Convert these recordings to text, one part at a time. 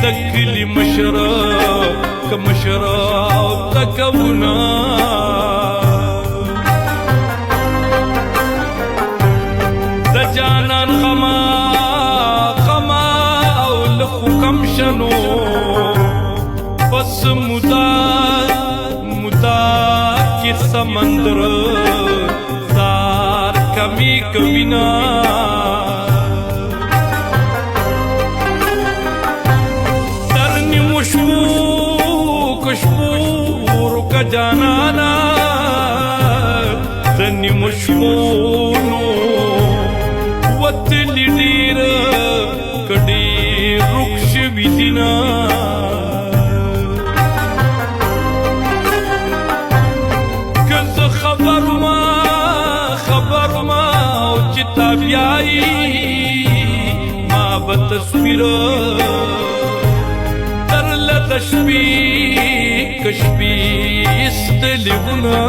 تکلی مشرب تکونا د جانان خما او لخو کم شنو بس مدا کی سمندر زار کمی کوینا جانانا دنی مشمونو وطلی دیر کڑی رکش بیدینا کز خبر ما او چتا بیائی ما بتصویر در لدشبی کشبی استلبنا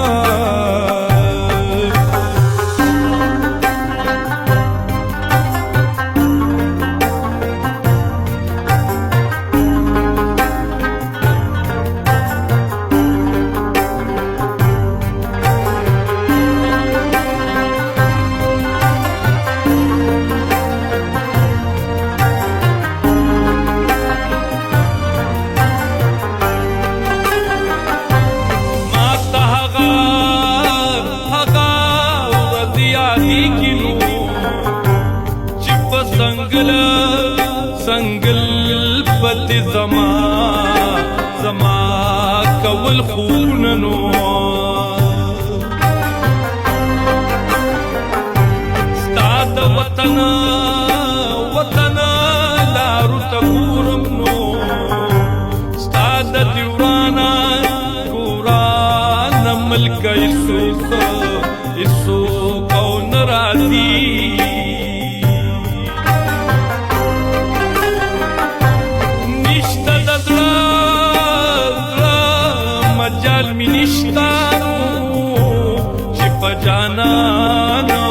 संगल पति زما کول خوننو ستاد وطن لارو تګورم نو ستاد دیورانا قران ملک یسو کون راضی جانانا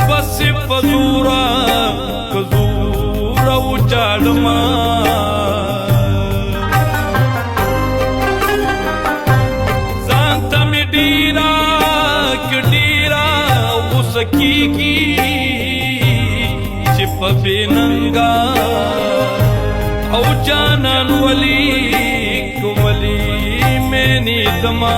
بس پزورا کزورا وچاڑما زانتا میں ڈیرا کڈیرا اسکی کی چپ بیننگا او جانان ولی کملی میں نیدما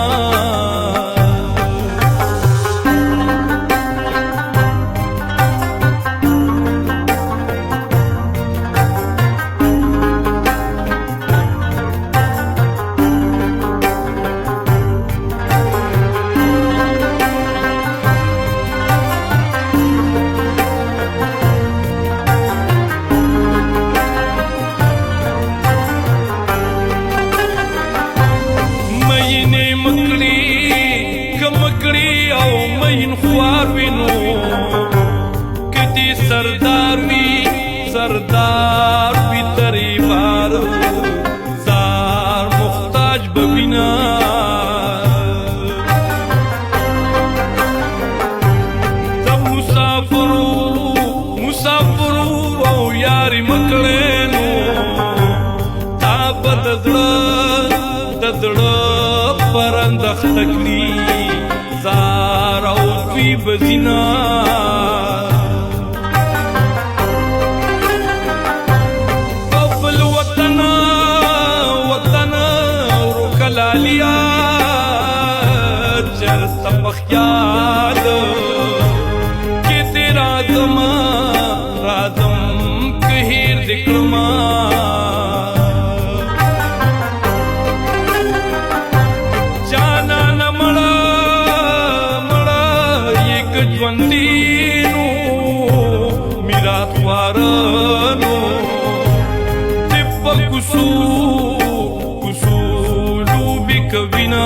مکڑی او مین خوار وینو کدی سردار وی تری بار زار محتاج ببینا د مسافرو او یاری مکڑینو تا بددړه پرندخ تکلی زار او فی بزینا قبل وطن روکلالیا چرت پخیال کہ تیرا رادم کہیر دکرما خوارانو تب کسولو بکوینا